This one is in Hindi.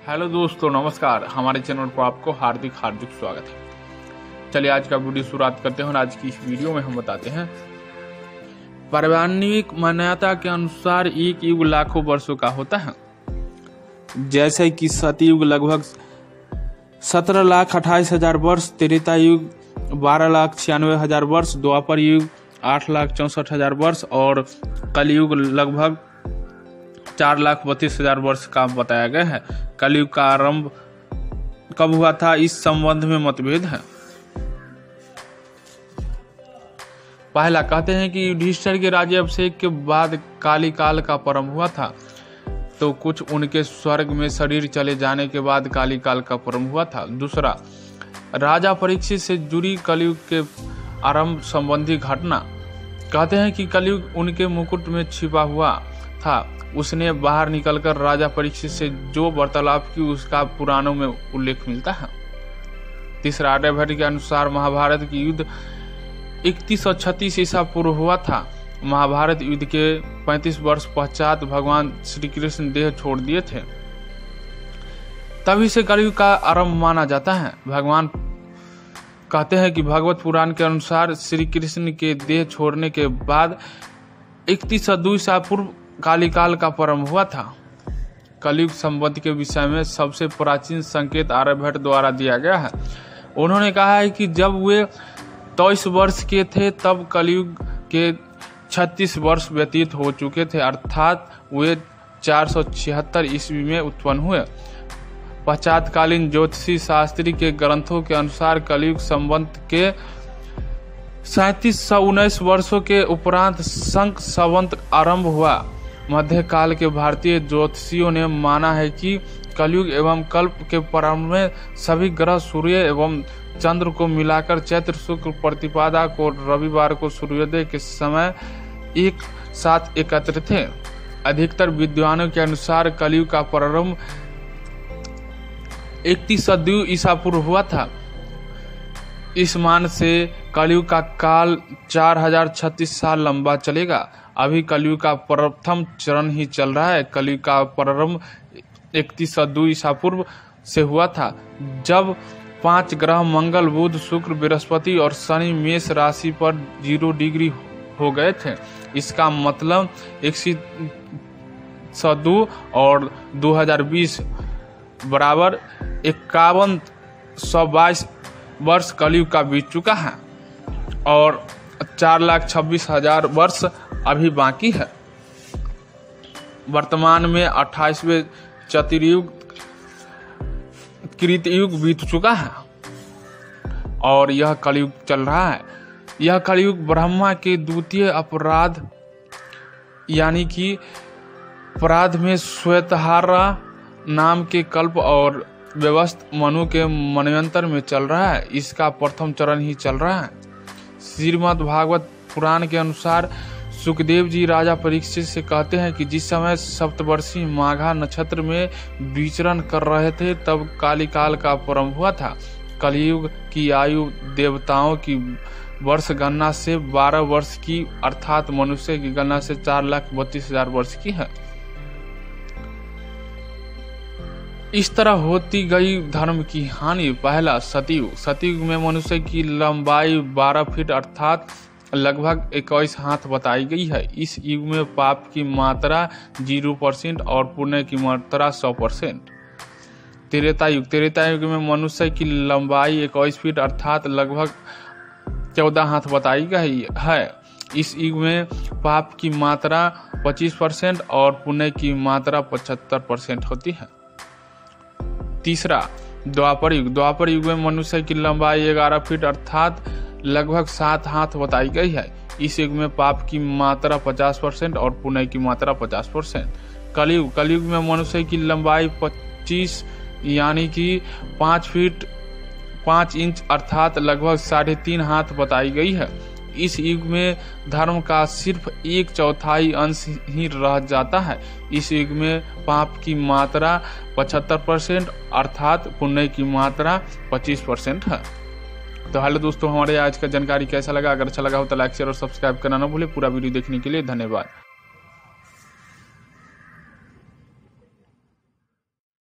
हेलो दोस्तों, नमस्कार। हमारे चैनल पर आपको हार्दिक स्वागत है। चलिए आज का वीडियो शुरुआत करते हैं और आज की इस वीडियो में हम बताते हैं पारमाणविक मान्यता के अनुसार एक युग लाखों वर्षों का होता है। जैसे कि सतयुग लगभग 17,28,000 वर्ष, त्रेता युग 12,96,000 वर्ष, द्वापर युग 8,64,000 वर्ष और कलयुग लगभग 4,32,000 वर्ष का बताया गया है। कलयुग का आरंभ कब हुआ था, इस संबंध में मतभेद है। पहला कहते हैं कि युधिष्ठिर के राज्याभिषेक के बाद काली काल का प्रारंभ हुआ था, तो कुछ उनके स्वर्ग में शरीर चले जाने के बाद काली काल का प्रारंभ हुआ था। दूसरा, राजा परीक्षित से जुड़ी कलयुग के आरंभ संबंधी घटना। कहते हैं कि कलयुग उनके मुकुट में छिपा हुआ था। उसने बाहर निकलकर राजा परीक्षित से जो वार्तालाप की उसका पुराणों में उल्लेख मिलता है। तीसरा, आर्यभट्ट के अनुसार महाभारत की युद्ध 3136 ईसा पूर्व हुआ था। महाभारत युद्ध के 35 वर्ष पश्चात भगवान श्री कृष्ण देह छोड़ दिए थे, तभी से कलयुग का आरंभ माना जाता है। भगवान कहते हैं कि भगवत पुराण के अनुसार श्री कृष्ण के देह छोड़ने के बाद 3102 ईसा पूर्व काली काल का प्रारंभ हुआ था। कलयुग संबंध के विषय में सबसे प्राचीन संकेत आर्यभट्ट द्वारा दिया गया है। उन्होंने कहा है कि जब वे 23 वर्ष के थे तब कलयुग के 36 वर्ष व्यतीत हो चुके थे, अर्थात वे 476 ईस्वी में उत्पन्न हुए। पश्चातकालीन ज्योतिषी शास्त्री के ग्रंथों के अनुसार कलयुग संबंध के 3719 वर्षों के उपरांत शंख संवत आरंभ हुआ। मध्यकाल के भारतीय ज्योतिषियों ने माना है कि कलयुग एवं कल्प के प्रारंभ में सभी ग्रह सूर्य एवं चंद्र को मिलाकर चैत्र शुक्ल प्रतिपदा को रविवार को सूर्योदय के समय एक साथ एकत्र थे। अधिकतर विद्वानों के अनुसार कलयुग का प्रारंभ 3102 ईसा पूर्व हुआ था। इस मान से कलयुग का काल 4036 साल लंबा चलेगा। अभी कलयुग का प्रथम चरण ही चल रहा है। कलयुग का प्रारंभ 3102 ईसा पूर्व से हुआ था, जब 5 ग्रह मंगल, बुध, शुक्र, बृहस्पति और शनि मेष राशि पर 0 डिग्री हो गए थे। इसका मतलब 2102 और 2020 बराबर 5122 वर्ष कलयुग का बीत चुका है और 4,26,000 वर्ष अभी बाकी है। वर्तमान में 28वें चतुर्युग कृतयुग बीत चुका है और यह कलयुग चल रहा है। यह कलयुग ब्रह्मा के द्वितीय अपराध यानी कि अपराध में श्वेतहारा नाम के कल्प और व्यवस्थ मनु के मनवंतर में चल रहा है। इसका प्रथम चरण ही चल रहा है। श्रीमद् भागवत पुराण के अनुसार सुखदेव जी राजा परीक्षित से कहते हैं कि जिस समय सप्तवर्षी माघा नक्षत्र में विचरण कर रहे थे तब काली काल का प्रारंभ हुआ था। कलयुग की आयु देवताओं की वर्ष गणना से 12 वर्ष की, अर्थात मनुष्य की गणना से 4,32,000 वर्ष की है। इस तरह होती गई धर्म की हानि। पहला, सतयुग। सतयुग में मनुष्य की लंबाई 12 फीट अर्थात लगभग 21 हाथ बताई गई है। इस युग में पाप की मात्रा 0% और पुण्य की मात्रा 100%। त्रेता युग। त्रेता युग में मनुष्य की लंबाई 21 फीट अर्थात लगभग 14 हाथ बताई गई है। इस युग में पाप की मात्रा 25% और पुण्य की मात्रा 75% होती है। तीसरा, द्वापर युग। द्वापर युग में मनुष्य की लंबाई 11 फीट अर्थात लगभग 7 हाथ बताई गई है। इस युग में पाप की मात्रा 50% और पुण्य की मात्रा 50%। कलयुग। कलयुग में मनुष्य की लंबाई 25 यानी कि 5 फीट 5 इंच अर्थात लगभग 3.5 हाथ बताई गई है। इस युग में धर्म का सिर्फ 1/4 अंश ही रह जाता है। इस युग में पाप की मात्रा 75% अर्थात पुण्य की मात्रा 25% है। तो हेलो दोस्तों, हमारे आज का जानकारी कैसा लगा? अगर अच्छा लगा हो तो लाइक, शेयर और सब्सक्राइब करना ना भूले। पूरा वीडियो देखने के लिए धन्यवाद।